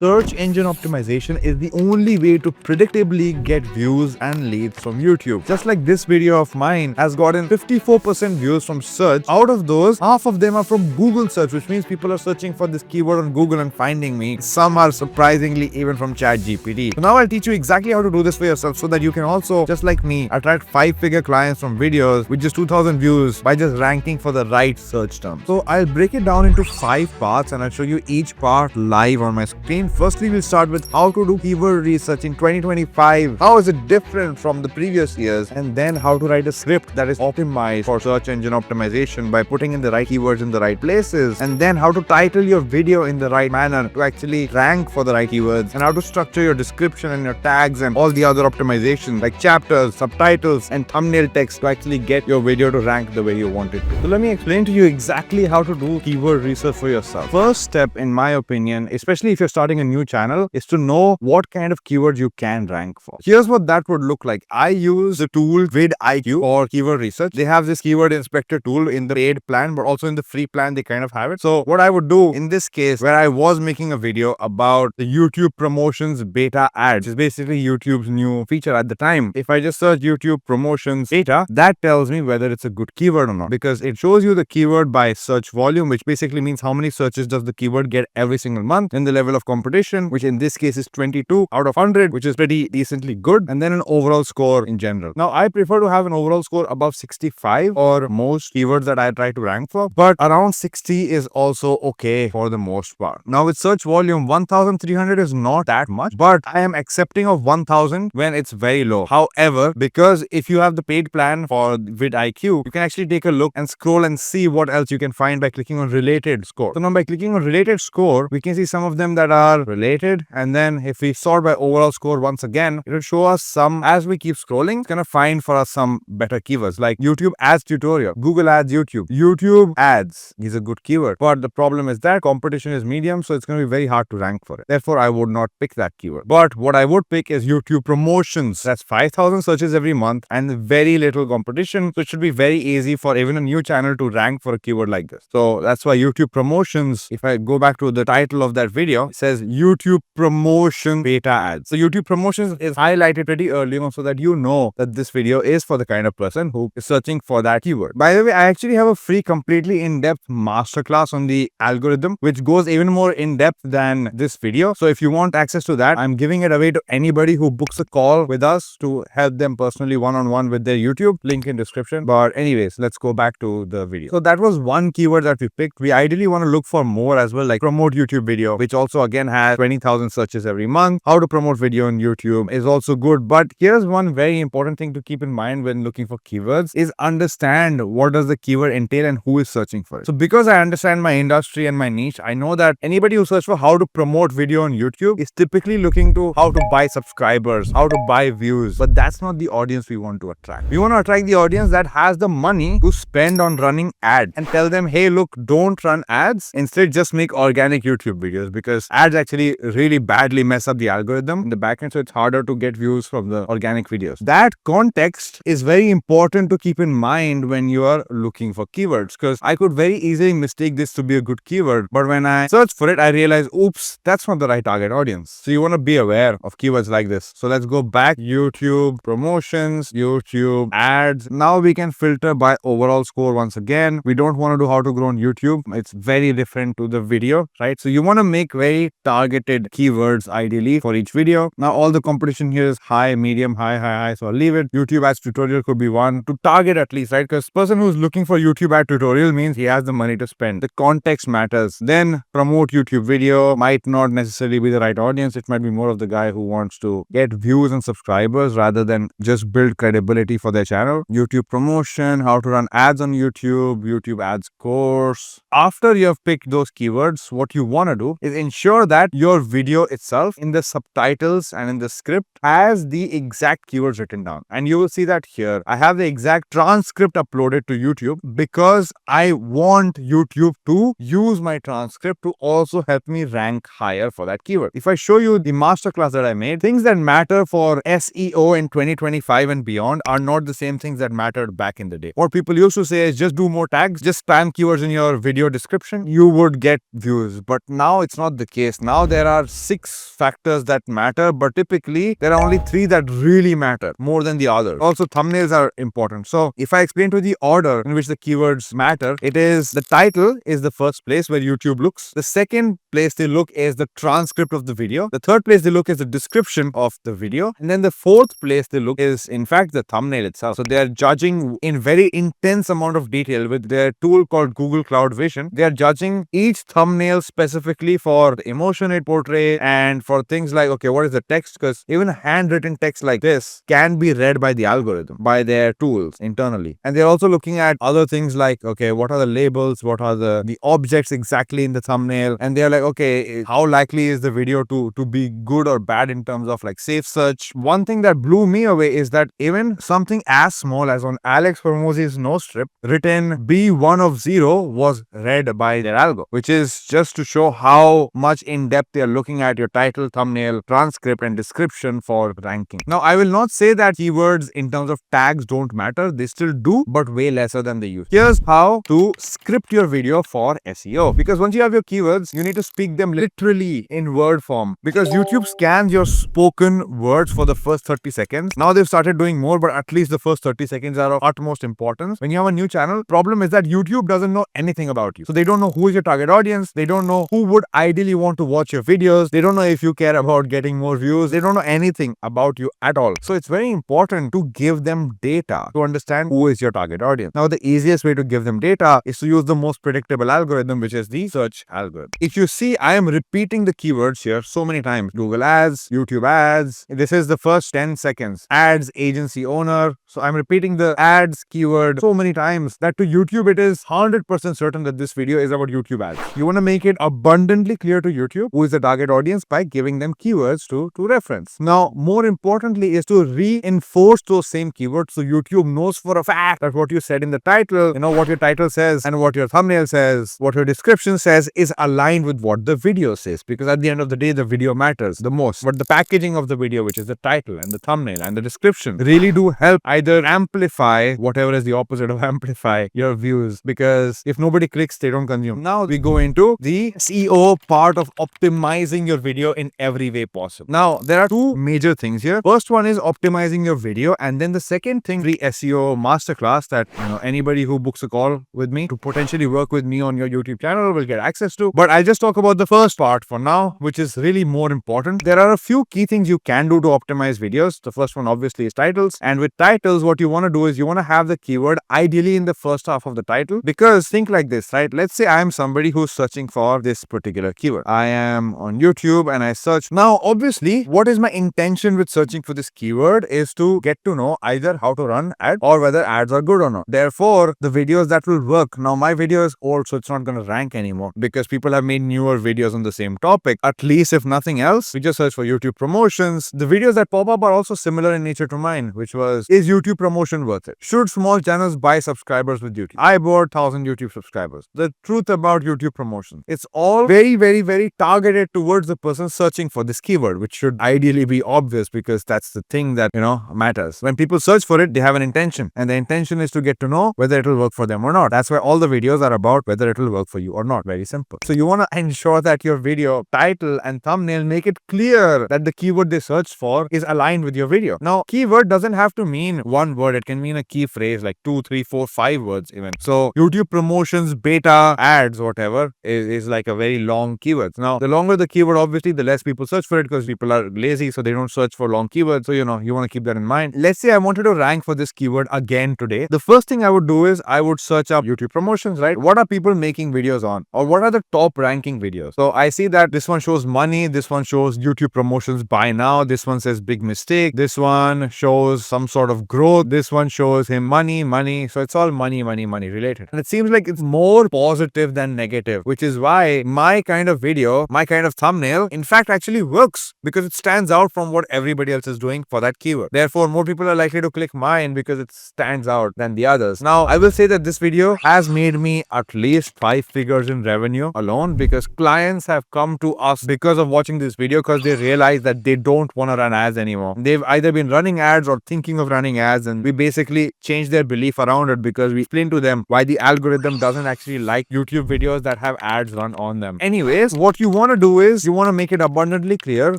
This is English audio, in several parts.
Search engine optimization is the only way to predictably get views and leads from YouTube. Just like this video of mine has gotten 54% views from search. Out of those, half of them are from Google search, which means people are searching for this keyword on Google and finding me. Some are surprisingly even from ChatGPT. So now I'll teach you exactly how to do this for yourself so that you can also, just like me, attract 5-figure clients from videos with just 2,000 views by just ranking for the right search term. So I'll break it down into 5 parts and I'll show you each part live on my screen. Firstly, we'll start with how to do keyword research in 2025. How is it different from the previous years? And then how to write a script that is optimized for search engine optimization by putting in the right keywords in the right places. And then how to title your video in the right manner to actually rank for the right keywords. And how to structure your description and your tags and all the other optimizations like chapters, subtitles, and thumbnail text to actually get your video to rank the way you want it to. So let me explain to you exactly how to do keyword research for yourself. First step, in my opinion, especially if you're starting a new channel, is to know what kind of keywords you can rank for. Here's what that would look like. I use the tool VidIQ for keyword research. They have this keyword inspector tool in the paid plan, but also in the free plan they kind of have it. So what I would do in this case, where I was making a video about the YouTube promotions beta ads, which is basically YouTube's new feature at the time. If I just search YouTube promotions beta, that tells me whether it's a good keyword or not, because it shows you the keyword by search volume, which basically means how many searches does the keyword get every single month, and the level of competition, which in this case is 22 out of 100, which is pretty decently good, and then an overall score in general. Now, I prefer to have an overall score above 65 for most keywords that I try to rank for, but around 60 is also okay for the most part. Now, with search volume, 1300 is not that much, but I am accepting of 1000 when it's very low. However, because if you have the paid plan for VidIQ, you can actually take a look and scroll and see what else you can find by clicking on related score. So now by clicking on related score, we can see some of them that are related, and then if we sort by overall score once again, it will show us some. As we keep scrolling, it's gonna find for us some better keywords like YouTube ads tutorial, Google ads YouTube ads is a good keyword, but the problem is that competition is medium, so it's gonna be very hard to rank for it. Therefore, I would not pick that keyword. But what I would pick is YouTube promotions. That's 5,000 searches every month and very little competition, so it should be very easy for even a new channel to rank for a keyword like this. So that's why YouTube promotions, if I go back to the title of that video, it says YouTube promotion beta ads. So YouTube promotions is highlighted pretty early on so that you know that this video is for the kind of person who is searching for that keyword. By the way, I actually have a free completely in-depth masterclass on the algorithm, which goes even more in-depth than this video. So if you want access to that, I'm giving it away to anybody who books a call with us to help them personally one-on-one with their YouTube. Link in description. But anyways, let's go back to the video. So that was one keyword that we picked. We ideally want to look for more as well, like promote YouTube video, which also again has 20,000 searches every month. How to promote video on YouTube is also good. But here's one very important thing to keep in mind when looking for keywords is understand what does the keyword entail and who is searching for it. So because I understand my industry and my niche, I know that anybody who searches for how to promote video on YouTube is typically looking to how to buy subscribers, how to buy views. But that's not the audience we want to attract. We want to attract the audience that has the money to spend on running ads and tell them, hey, look, don't run ads. Instead, just make organic YouTube videos, because ads actually really badly mess up the algorithm in the backend, so it's harder to get views from the organic videos. That context is very important to keep in mind when you are looking for keywords, because I could very easily mistake this to be a good keyword, but when I search for it, I realize, oops, that's not the right target audience. So you want to be aware of keywords like this. So let's go back. YouTube promotions, YouTube ads. Now we can filter by overall score once again. We don't want to do how to grow on YouTube. It's very different to the video, right? So you want to make very targeted keywords ideally for each video. Now all the competition here is high, medium, high. So I'll leave it. YouTube ads tutorial could be one to target at least, right? Because person who's looking for YouTube ad tutorial means he has the money to spend. The context matters. Then promote YouTube video might not necessarily be the right audience. It might be more of the guy who wants to get views and subscribers rather than just build credibility for their channel. YouTube promotion, how to run ads on YouTube, YouTube ads course. After you have picked those keywords, what you want to do is ensure that your video itself in the subtitles and in the script has the exact keywords written down. And you will see that here. I have the exact transcript uploaded to YouTube because I want YouTube to use my transcript to also help me rank higher for that keyword. If I show you the masterclass that I made, things that matter for SEO in 2025 and beyond are not the same things that mattered back in the day. What people used to say is just do more tags, just spam keywords in your video description, you would get views. But now it's not the case. Now there are 6 factors that matter, but typically there are only 3 that really matter more than the others. Also, thumbnails are important. So if I explain to the order in which the keywords matter, it is the title is the first place where YouTube looks. The second place they look is the transcript of the video. The third place they look is the description of the video. And then the fourth place they look is, in fact, the thumbnail itself. So they are judging in very intense amount of detail with their tool called Google Cloud Vision. They are judging each thumbnail specifically for the emotion it portrays and for things like, okay, what is the text? Because even handwritten text like this can be read by the algorithm, by their tools internally. And they're also looking at other things like, okay, what are the labels? What are the objects exactly in the thumbnail? And they're like, okay, how likely is the video to be good or bad in terms of like safe search? One thing that blew me away is that even something as small as on Alex Hormozzi's nose strip written B1 of 0 was read by their algo, which is just to show how much in depth they are looking at your title, thumbnail, transcript, and description for ranking. Now, I will not say that keywords in terms of tags don't matter. They still do, but way lesser than they used. Here's how to script your video for SEO. Because once you have your keywords, you need to speak them literally in word form. Because YouTube scans your spoken words for the first 30 seconds. Now they've started doing more, but at least the first 30 seconds are of utmost importance. When you have a new channel, problem is that YouTube doesn't know anything about you. So they don't know who is your target audience. They don't know who would ideally want to watch your videos. They don't know if you care about getting more views. They don't know anything about you at all. So it's very important to give them data to understand who is your target audience. Now, the easiest way to give them data is to use the most predictable algorithm, which is the search algorithm. If you see, I am repeating the keywords here so many times. Google ads, YouTube ads. This is the first 10 seconds. Ads, agency owner. So I'm repeating the ads keyword so many times that to YouTube, it is 100% certain that this video is about YouTube ads. You want to make it abundantly clear to YouTube who is the target audience by giving them keywords to reference. Now, more importantly is to reinforce those same keywords so YouTube knows for a fact that what you said in the title, what your title says and what your thumbnail says, what your description says is aligned with what the video says. Because at the end of the day, the video matters the most. But the packaging of the video, which is the title and the thumbnail and the description, really do help either amplify whatever is the opposite of amplify your views. Because if nobody clicks, they don't consume. Now we go into the SEO part of optimizing your video in every way possible. Now, there are 2 major things here. First one is optimizing your video, and then the second thing, the SEO masterclass that anybody who books a call with me to potentially work with me on your YouTube channel will get access to. But I'll just talk about the first part for now, which is really more important. There are a few key things you can do to optimize videos. The first one obviously is titles, and with titles, what you want to do is you want to have the keyword ideally in the first half of the title. Because think like this, right? Let's say I am somebody who's searching for this particular keyword. I am on YouTube and I search. Now, obviously, what is my intention with searching for this keyword is to get to know either how to run ads or whether ads are good or not. Therefore, the videos that will work. Now, my video is old, so it's not going to rank anymore because people have made newer videos on the same topic. At least if nothing else, we just search for YouTube promotions. The videos that pop up are also similar in nature to mine, which was, is YouTube promotion worth it? Should small channels buy subscribers with YouTube? I bought 1,000 YouTube subscribers. The truth about YouTube promotion, it's all very, very, very targeted towards the person searching for this keyword, which should ideally be obvious because that's the thing that, matters. When people search for it, they have an intention, and the intention is to get to know whether it will work for them or not. That's why all the videos are about whether it will work for you or not. Very simple. So you want to ensure that your video title and thumbnail make it clear that the keyword they searched for is aligned with your video. Now, keyword doesn't have to mean one word. It can mean a key phrase like 2, 3, 4, 5 words even. So YouTube promotions, beta, ads, whatever is like a very long keyword. Now, the longer the keyword, obviously, the less people search for it because people are lazy, so they don't search for long keywords. So, you want to keep that in mind. Let's say I wanted to rank for this keyword again today. The first thing I would do is I would search up YouTube promotions, right? What are people making videos on? Or what are the top ranking videos? So I see that this one shows money. This one shows YouTube promotions buy now. This one says big mistake. This one shows some sort of growth. This one shows him money. So it's all money related. And it seems like it's more positive than negative, which is why my kind of video, my kind of thumbnail, in fact, actually works because it stands out from what everybody else is doing for that keyword. Therefore, more people are likely to click mine because it stands out than the others. Now, I will say that this video has made me at least 5 figures in revenue alone because clients have come to us because of watching this video because they realize that they don't want to run ads anymore. They've either been running ads or thinking of running ads, and we basically changed their belief around it because we explained to them why the algorithm doesn't actually like YouTube videos that have ads run on them. Anyways, what you want to do is you want to make it abundantly clear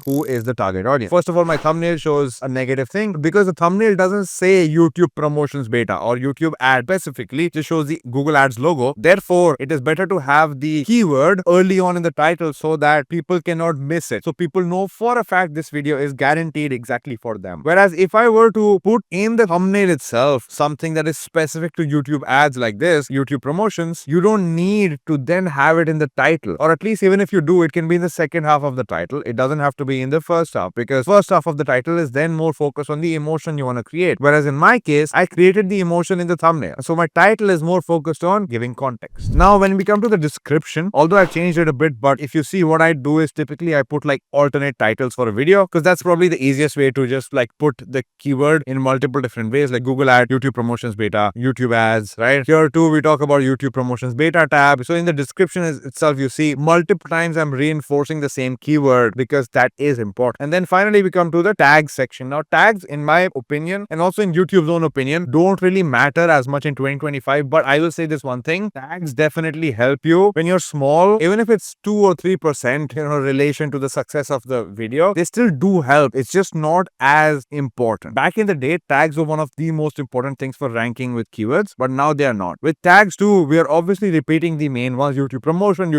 who is the target audience. First of all, my thumbnail shows a negative thing because the thumbnail doesn't say YouTube promotions beta or YouTube ad specifically. It just shows the Google Ads logo. Therefore, it is better to have the keyword early on in the title so that people cannot miss it. So people know for a fact this video is guaranteed exactly for them. Whereas if I were to put in the thumbnail itself something that is specific to YouTube ads like this, YouTube promotions, you don't need to then have it in the title. Or at least even if you do, it can be in the second half of the title. It doesn't have to be in the first half, because first half of the title is then more focused on the emotion you want to create. Whereas in my case, I created the emotion in the thumbnail. So my title is more focused on giving context. Now, when we come to the description, although I've changed it a bit, but if you see what I do is typically I put like alternate titles for a video, because that's probably the easiest way to just like put the keyword in multiple different ways, like Google Ad, YouTube promotions beta, YouTube ads, right? Here too, we talk about YouTube promotions beta tab. So in the description itself, you see multiple times I'm reinforcing the same keyword because that is important. And then finally, we come to the tag section. Now, tags, in my opinion, and also in YouTube's own opinion, don't really matter as much in 2025. But I will say this one thing: tags definitely help you when you're small, even if it's 2 or 3%, relation to the success of the video. They still do help. It's just not as important. Back in the day, tags were one of the most important things for ranking with keywords, but now they are not. With tags too, we are obviously repeating the main ones: YouTube promotion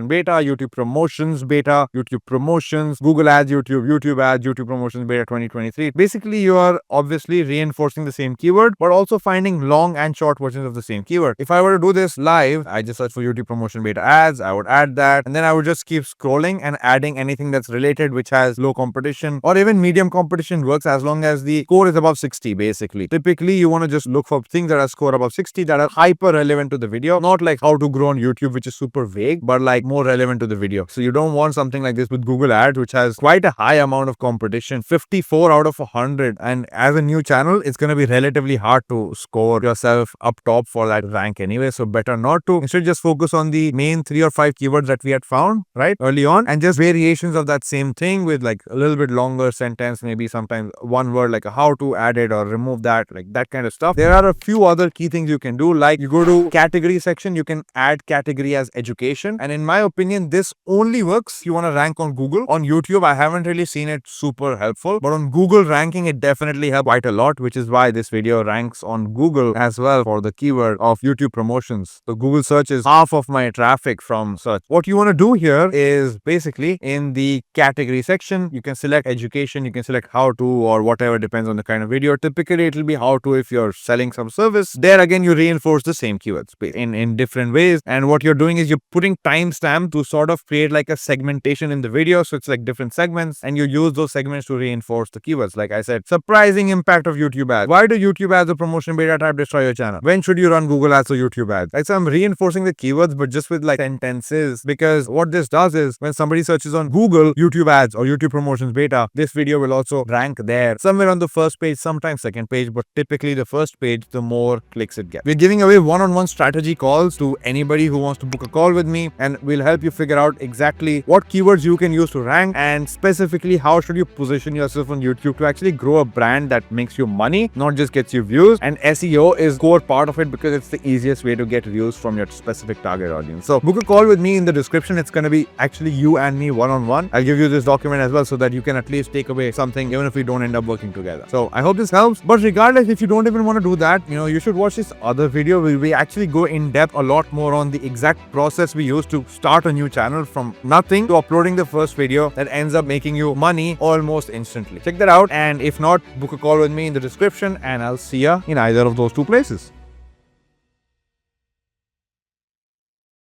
beta, YouTube promotions beta, YouTube promotions, Google ads, YouTube ads, YouTube promotions beta 2023. Basically, you are obviously reinforcing the same keyword, but also finding long and short versions of the same keyword. If I were to do this live, I just search for YouTube promotion beta ads, I would add that, and then I would just keep scrolling and adding anything that's related, which has low competition or even medium competition works as long as the score is above 60, basically. Typically, you want to just look for things that are score above 60 that are hyper relevant to the video, not like how to grow on YouTube, which is super vague, but like more relevant to the video. So you don't want something like this with Google Ads, which has quite a high amount of competition, 54 out of 100. And as a new channel, it's going to be relatively hard to score yourself up top for that rank anyway. So better not to. Instead, just focus on the main 3 or 5 keywords that we had found, right, early on, and just variations of that same thing with like a little bit longer sentence, maybe sometimes one word like a how to add it or remove that, like that kind of stuff. There are a few other key things you can do, like you go to category section, you can add category as education. And in my opinion, this only works if you want to rank on Google. On YouTube, I haven't really seen it super helpful, but on Google ranking, it definitely helps quite a lot, which is why this video ranks on Google as well for the keyword of YouTube promotions. So Google search is half of my traffic from search. What you want to do here is basically in the category section, you can select education, you can select how to or whatever, depends on the kind of video. Typically, it will be how to if you're selling some service. There again, you reinforce the same keywords in different ways. And what you're doing is you're putting timestamp to sort of create like a segmentation in the video. So it's like different segments, and you use those segments to reinforce the keywords. Like I said, surprising impact of YouTube ads. Why do YouTube ads or promotion beta type destroy your channel? When should you run Google ads or YouTube ads? Like, so I'm reinforcing the keywords, but just with like sentences, because what this does is when somebody searches on Google YouTube ads or YouTube promotions beta, this video will also rank there somewhere on the first page, sometimes second page, but typically the first page, the more clicks it gets. We're giving away one-on-one strategy calls to anybody who wants to book a call with me, and we'll help you figure out exactly what keywords you can use to rank, and specifically how should you position yourself on YouTube to actually grow a brand that makes you money, not just gets you views. And SEO is core part of it because it's the easiest way to get views from your specific target audience. So book a call with me. In the description, it's going to be actually you and me one-on-one. I'll give you this document as well so that you can at least take away something even if we don't end up working together. So I hope this helps. But regardless, if you don't even want to do that, you should watch this other video where we actually go in depth a lot more on the exact process we use to start a new channel from nothing to uploading the first video that ends up making you money almost instantly. Check that out. And if not, book a call with me in the description, and I'll see ya in either of those 2 places.